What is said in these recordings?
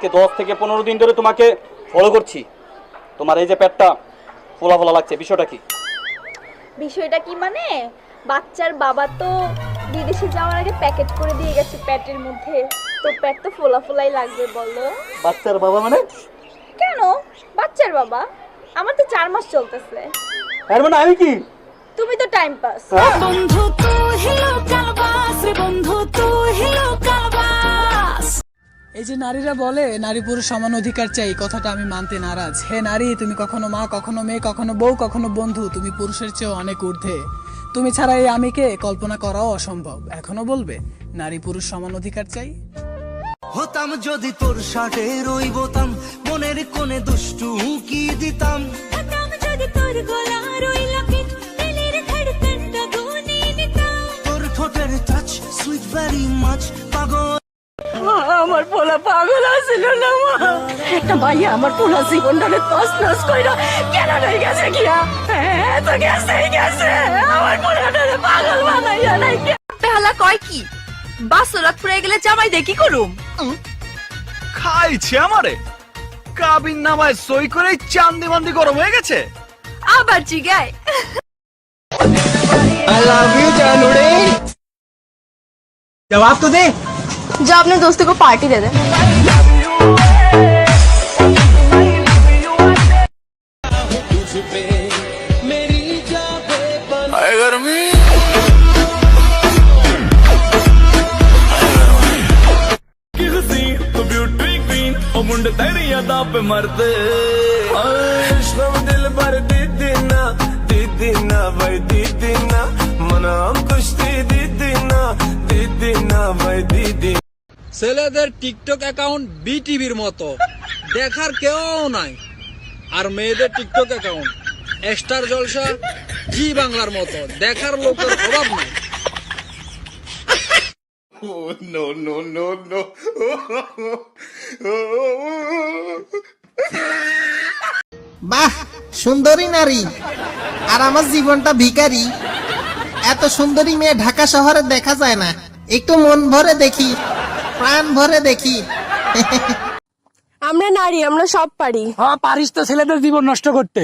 আজকে 10 থেকে 15 দিন ধরে তোমাকে ফলো করছি, তোমার এই যে পেটটা ফোলা ফোলা লাগছে, বিষয়টা কি? বিষয়টা কি মানে, বাচ্চার বাবা তো বিদেশে যাওয়ার আগে প্যাকেট করে দিয়ে গেছে পেটের মধ্যে, তো পেট তো ফোলা ফোলাই লাগবে বলো। বাচ্চার বাবা মানে? কেন বাচ্চার বাবা? আমার তো 4 মাস চলতেছে। তার মানে আমি কি? তুমি তো টাইম পাস। বন্ধু তো হেলো কালবাস রে, বন্ধু তো হেলো কালবাস। এই যে নারীরা বলে নারী পুরুষ সমান অধিকার চাই, কথাটা আমি মানতে নারাজ। হে নারী, তুমি কখনো মা, কখনো মেয়ে, কখনো বউ, কখনো বন্ধু, তুমি পুরুষের চেয়েও অনেক ঊর্ধ্বে। তুমি ছাড়া এই আমিকে কল্পনা করাও অসম্ভব। এখনো বলবে নারী পুরুষ সমান অধিকার চাই? হতাম যদি তোর শার্টে রই বোতাম, মনের কোণে দুষ্টু কি দিতাম। হতাম যদি তোর গলার ওই লকেট, দিলের ধড়কনটা গুনে নিতাম। তোর ঠোঁটের টাচ সুইট ভেরি মাচ, পাগল আমার পোলা পাগল আছিল না মা, একটা ভাইয়া আমার পোলা জীবনটারে তছনছ কইরা কেন রই গেছে কিয়া, তো গেছে আমার পোলাটারে পাগল বানাইয়া নাই। পেহালা কয় কি বাসরাত পড়ে গেলে জামাই দেখি করুম? খাইছে আমারে, কাবিন নামায় সই করে চান্দি মান্দি গরম হয়ে গেছে। আবার জিগায় আই লাভ ইউ জানুরে। জবাব তো দে। जो अपने दोस्तों को पार्टी दे दे। मुंडे तेरी यादा पे मरते, दिल भर दीदी ना भाई दीदी ना, मना कुश्ती दीदी ना भाई दीदी। ছেলেদের টিকটক অ্যাকাউন্ট বিটিভির মতো, দেখার কেউ নাই। আর মেয়েদের টিকটক অ্যাকাউন্ট স্টার জলসা জি বাংলার মতো, দেখার লোকের অভাব নাই। বাহ, সুন্দরী নারী, আর আমার জীবনটা ভিখারি। এত সুন্দরী মেয়ে ঢাকা শহরে দেখা যায় না, একটু মন ভরে দেখি, প্রাণ ভরে দেখি। আমরা নারী, আমরা সব পারি। হ্যাঁ পারিস তো ছেলেদের জীবন নষ্ট করতে।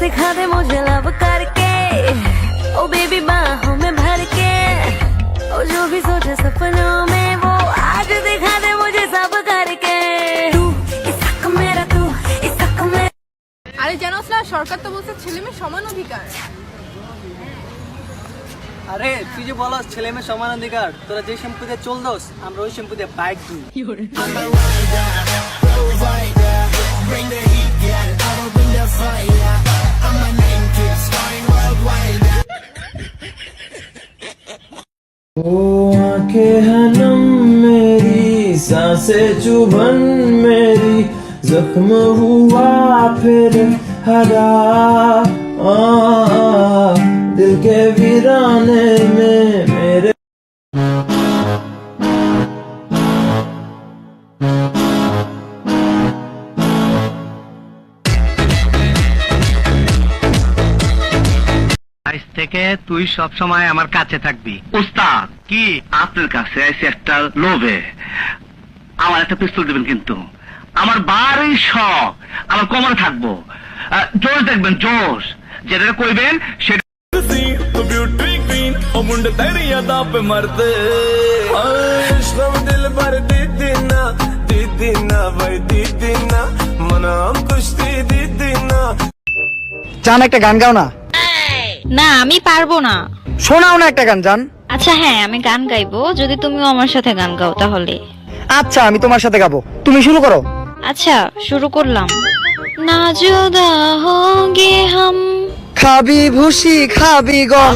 दिखा दे मुझे लव करके, ओ बेबी बाहों में भर के, ओ जो भी सोचे सपनों में वो आज दिखा दे मुझे सब करके। तू इसक मेरा, तू इसक मेरा। আরে জানোস না, সরকার তো বলছে ছেলে মেয়ে সমান অধিকার। আরে তুই যে বলস ছেলে মেয়ে সমান অধিকার, তোরা যে শ্যাম্পু দিয়ে চল দোস, আমরা ওই শ্যাম্পু দিয়ে বাইক দিই। आंखें हैं नम मेरी, सांसें चुभन मेरी, जख्म हुआ फिर हरा, दिल के वीराने में मेरे। আজ থেকে তুই সব সময় আমার কাছে থাকবি। উস্তাদ কি আপনার কাছে এসে একটা লোভে আমার একটা পিস্তল দিবেন, কিন্তু আমার বাড়ি শখ আমার কোমরে থাকবো, জোশ দেখবেন, জোশ যেটা কইবেন সেটা। ब्यूटी क्वीन ओ मुंडे तेरी यादा पे मरते, दिल भर दीदी ना भाई दीदी ना, मना कुश्ती दीदी ना। জান একটা গান গাও না। না আমি পারবো না। শোনাও না একটা গান জান। আচ্ছা হ্যাঁ আমি গান গাইবো, যদি তুমিও আমার সাথে গান গাও তাহলে। আচ্ছা আমি তোমার সাথে গাবো, তুমি শুরু করো। আচ্ছা শুরু করলাম। না জুদা হোগে হাম, খাবি ভুসি খাবি গম,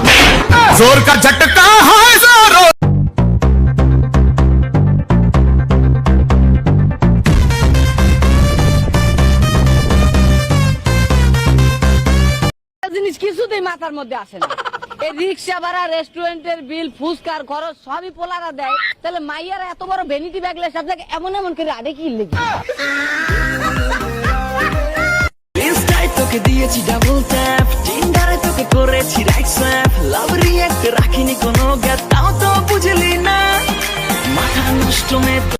जोर का झटका है जोरो। জিনিস কিছুতেই মাথার মধ্যে আসে না। এই রিক্সা ভাড়া, রেস্টুরেন্টের বিল, ফুচকার খরচ সবই পোলারা দেয়, তাহলে মাইয়ারা এত বড় ভ্যানিটি ব্যাগলে সব জায়গায় এমন এমন করে আডে কি লেগে? ইনস্টায় তোকে দিয়েছি ডাবল ট্যাপ, টিন্ডারে তোকে করেছি রাইট স্ল্যাপ, লাভ রিঅ্যাক্ট রাখিনি কোন